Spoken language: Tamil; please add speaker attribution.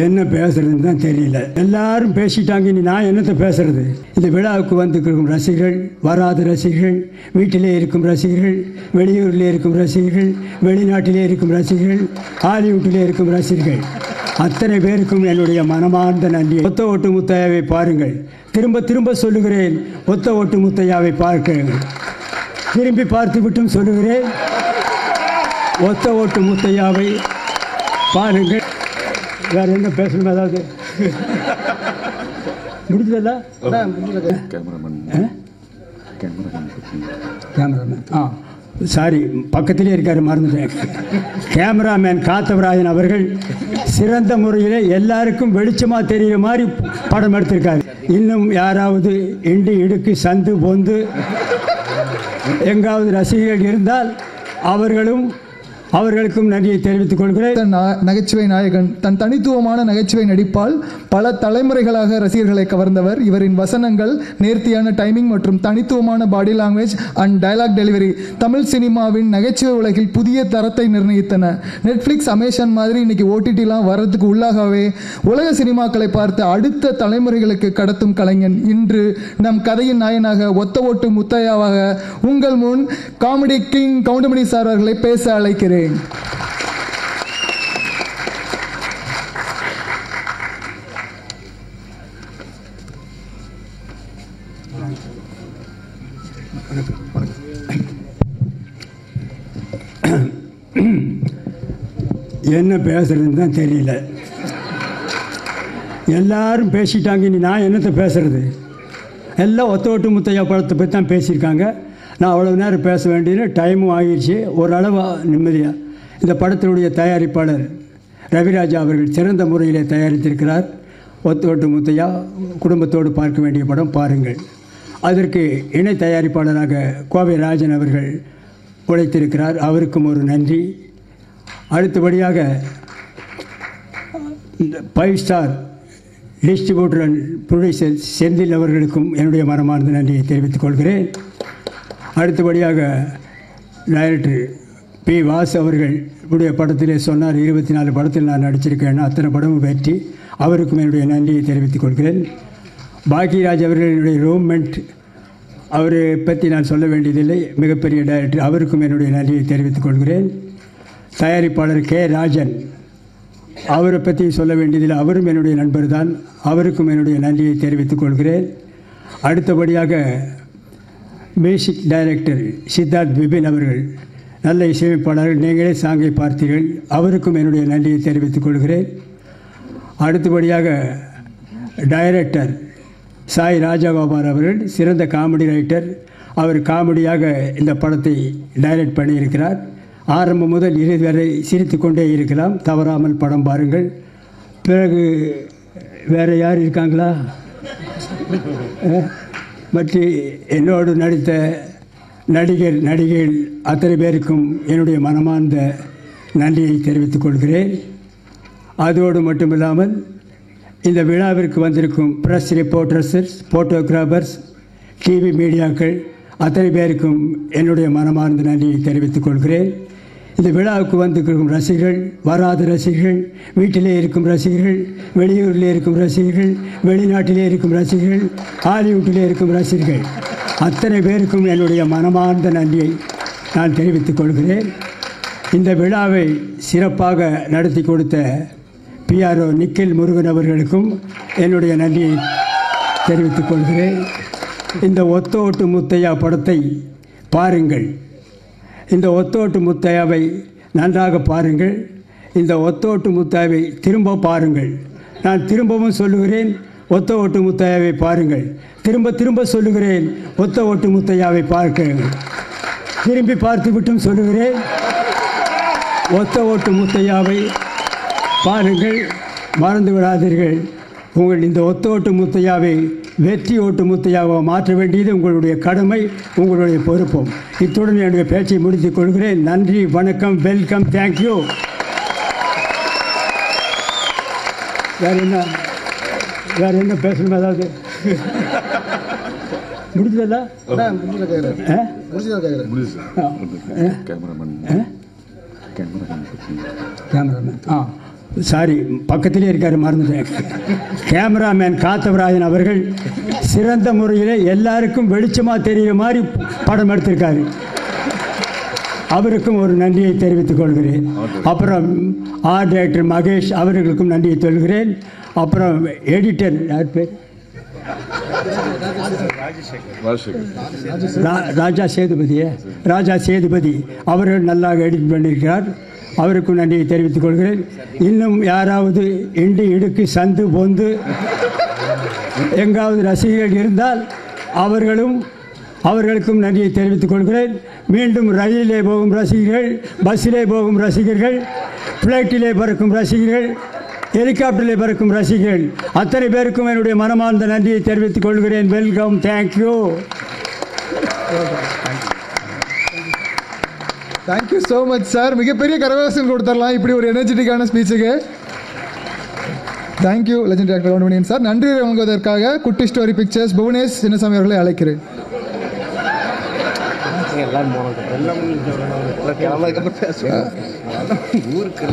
Speaker 1: என்ன பேசுறதுன்னு தான் தெரியல. எல்லாரும் பேசிட்டாங்க, இனி நான் என்னத்தை பேசுறது? இந்த விழாவுக்கு வந்துருக்கும் ரசிகர்கள், வராத ரசிகர்கள், வீட்டிலே இருக்கும் ரசிகர்கள், வெளியூரிலே இருக்கும் ரசிகர்கள், வெளிநாட்டிலே இருக்கும் ரசிகர்கள், ஹாலிவுட்டிலே இருக்கும் ரசிகர்கள், அத்தனை பேருக்கும் என்னுடைய மனமார்ந்த நன்றி. ஒத்த ஓட்டு முத்தையாவை பாருங்கள். திரும்ப திரும்ப சொல்லுகிறேன், ஒத்த ஓட்டு முத்தையாவை பார்க்கிறேன். திரும்பி பார்த்து விட்டும் சொல்லுகிறேன், ஒத்த ஓட்டு முத்தையாவை பாருங்கள். வேற என்ன பேசணும்? ஏதாவது முடிஞ்சதா? கேமராமேன் சாரி, பக்கத்திலே இருக்காரு, மறந்துட்டேன். கேமராமேன் காத்தவராயன் அவர்கள் சிறந்த முறையில் எல்லாருக்கும் வெளிச்சமாக தெரிகிற மாதிரி படம் எடுத்திருக்காரு. இன்னும் யாராவது இண்டு இடுக்கு சந்து பொந்து எங்காவது ரசிகர்கள் இருந்தால் அவர்களுக்கும் நன்றியை தெரிவித்துக் கொள்கிறேன்.
Speaker 2: நகைச்சுவை நாயகன் தன் தனித்துவமான நகைச்சுவை நடிப்பால் பல தலைமுறைகளாக ரசிகர்களை கவர்ந்தவர். இவரின் வசனங்கள், நேர்த்தியான டைமிங் மற்றும் தனித்துவமான body language and dialogue delivery Tamil சினிமாவின் நகைச்சுவை உலகில் புதிய தரத்தை நிர்ணயித்தன. நெட்ஃப்ளிக்ஸ், அமேசான் மாதிரி இன்னைக்கு ஓடிடிலாம் வர்றதுக்கு உள்ளாகவே உலக சினிமாக்களை பார்த்து அடுத்த தலைமுறைகளுக்கு கடத்தும் கலைஞன் இன்று நம் கதையின் நாயனாக ஒத்த ஓட்டு முத்தையாவாக உங்கள் முன் காமெடி கிங் கவுண்டமணி சார் அவர்களை பேச அழைக்கிறேன்.
Speaker 1: என்ன பேசுறதுன்னு தான் தெரியல. எல்லாரும் பேசிட்டாங்க, இனி நான் என்னத்தை பேசுறது? எல்லாம் ஒத்த ஓட்டு முத்தையா படத்தை பற்றி தான் பேசியிருக்காங்க. நான் அவ்வளோ நேரம் பேச வேண்டியது, டைமும் ஆகிடுச்சு. ஓரளவு நிம்மதியாக. இந்த படத்தினுடைய தயாரிப்பாளர் ரவிராஜா அவர்கள் சிறந்த முறையில் தயாரித்திருக்கிறார். ஒத்த ஓட்டு முத்தையா குடும்பத்தோடு பார்க்க வேண்டிய படம், பாருங்கள். அதற்கு இணை தயாரிப்பாளராக கோவை ராஜன் அவர்கள் உழைத்திருக்கிறார், அவருக்கும் ஒரு நன்றி. அடுத்தபடியாக இந்த 5 star distributor and producer Senthil அவர்களுக்கும் என்னுடைய மனமார்ந்த நன்றியை தெரிவித்துக் கொள்கிறேன். அடுத்தபடியாக டைரக்டர் பி. வாசு அவர்கள் உடைய படத்திலே சொன்னார், 24 படத்தில் நான் நடிச்சிருக்கேன், அத்தனை படமும் வெற்றி. அவருக்கும் என்னுடைய நன்றியை தெரிவித்துக் கொள்கிறேன். பாக்கியராஜ் அவர்களுடைய ரூம்மெண்ட், அவரை பற்றி நான் சொல்ல வேண்டியதில்லை, மிகப்பெரிய டைரக்டர், அவருக்கும் என்னுடைய நன்றியை தெரிவித்துக் கொள்கிறேன். தயாரிப்பாளர் கே. ராஜன், அவரை பற்றி சொல்ல வேண்டியதில்லை, அவரும் என்னுடைய நண்பர் தான், அவருக்கும் என்னுடைய நன்றியை தெரிவித்துக் கொள்கிறேன். அடுத்தபடியாக மியூசிக் டைரக்டர் சித்தார்த் விபின் அவர்கள், நல்ல இசையமைப்பாளர்கள், நீங்களே சாங்கை பார்த்தீர்கள், அவருக்கும் என்னுடைய நன்றியை தெரிவித்துக் கொள்கிறேன். அடுத்தபடியாக டைரக்டர் சாய் ராஜகோபால் அவர்கள் சிறந்த காமெடி ரைட்டர், அவர் காமெடியாக இந்த படத்தை டைரக்ட் பண்ணியிருக்கிறார். ஆரம்பம் முதல் இறுதி வரை சிரித்து கொண்டே இருக்கலாம், தவறாமல் படம் பாருங்கள். பிறகு வேறு யார் இருக்காங்களா? மற்ற என்னோடு நடித்த நடிகைகள் அத்தனை பேருக்கும் என்னுடைய மனமார்ந்த நன்றியை தெரிவித்துக் கொள்கிறேன். அதோடு மட்டுமில்லாமல் இந்த விழாவிற்கு வந்திருக்கும் ப்ரெஸ் ரிப்போர்ட்டர்ஸ், ஃபோட்டோகிராஃபர்ஸ், டிவி மீடியாக்கள் அத்தனை பேருக்கும் என்னுடைய மனமார்ந்த நன்றியை தெரிவித்துக் கொள்கிறேன். இந்த விழாவுக்கு வந்திருக்கும் ரசிகர்கள், வராத ரசிகர்கள், வீட்டிலே இருக்கும் ரசிகர்கள், வெளியூரிலே இருக்கும் ரசிகர்கள், வெளிநாட்டிலே இருக்கும் ரசிகர்கள், ஹாலிவுட்டிலே இருக்கும் ரசிகர்கள், அத்தனை பேருக்கும் என்னுடைய மனமார்ந்த நன்றியை நான் தெரிவித்துக் கொள்கிறேன். இந்த விழாவை சிறப்பாக நடத்தி கொடுத்த PRO நிக்கில் முருகன் அவர்களுக்கும் என்னுடைய நன்றியை தெரிவித்துக் கொள்கிறேன். இந்த ஒத்த ஓட்டு முத்தையா படத்தை பாருங்கள். இந்த ஒத்த ஓட்டு முத்தையாவை நன்றாக பாருங்கள். இந்த ஒத்த ஓட்டு முத்தையாவை திரும்ப பாருங்கள். நான் திரும்பவும் சொல்லுகிறேன், ஒத்த ஓட்டு முத்தையாவை பாருங்கள். திரும்ப திரும்ப சொல்லுகிறேன், ஒத்த ஓட்டு முத்தையாவை பார்க்கிறேன். திரும்பி பார்த்து விட்டும் சொல்லுகிறேன், ஒத்த ஓட்டு முத்தையாவை பாருங்கள். மறந்து விடாதீர்கள். உங்கள் இந்த ஒத்த ஓட்டு முத்தையாவை வெற்றி ஓட்டு முத்தையாவை மாற்ற வேண்டியது உங்களுடைய கடமை, உங்களுடைய பொறுப்பும். இத்துடன் என்னுடைய பேச்சை முடித்துக் கொள்கிறேன். நன்றி, வணக்கம், வெல்கம், தேங்க்யூ. வேறு என்ன பேசணும்? ஏதாவது முடிஞ்சதா? கேமராமேன் சாரி பக்கத்திலே இருக்காரு மறந்துட்டேன், கேமராமேன் காத்தவராயன் அவர்கள் சிறந்த முறையில் எல்லாருக்கும் வெளிச்சமாக தெரிகிற மாதிரி படம் எடுத்திருக்காரு. அவருக்கும் ஒரு நன்றியை தெரிவித்துக் கொள்கிறேன். அப்புறம் ஆர்ட் டைரக்டர் மகேஷ் அவர்களுக்கும் நன்றியை சொல்கிறேன். அப்புறம் எடிட்டர் யார் பேர், ராஜா சேதுபதி அவர்கள் நல்லா எடிட் பண்ணியிருக்கிறார். அவருக்கும் நன்றியை தெரிவித்துக் கொள்கிறேன். இன்னும் யாராவது இண்டி இடுக்கு சந்து பொந்து எங்காவது ரசிகர்கள் இருந்தால் அவர்களுக்கும் நன்றியை தெரிவித்துக் கொள்கிறேன். மீண்டும் ரயிலிலே போகும் ரசிகர்கள், பஸ்ஸிலே போகும் ரசிகர்கள், ஃப்ளைட்டிலே பறக்கும் ரசிகர்கள், ஹெலிகாப்டரிலே பறக்கும் ரசிகர்கள் அத்தனை பேருக்கும் என்னுடைய மனமார்ந்த நன்றியை தெரிவித்துக் கொள்கிறேன். Welcome, thank you.
Speaker 2: Thank you so much sir. மிகப்பெரிய கரகோஷம் கொடுத்துடலாம் இப்படி ஒரு எனர்ஜெட்டிக்கான ஸ்பீச்சுக்கு. தேங்க்யூ லெஜெண்டரி ஆக்டர் கவுண்டமணியன் சார். நன்றி வழங்குவதற்காக குட்டி ஸ்டோரி பிக்சர்ஸ் புவனேஷ் சின்னசாமி அவர்களை அழைக்கிறேன். ஊருக்கு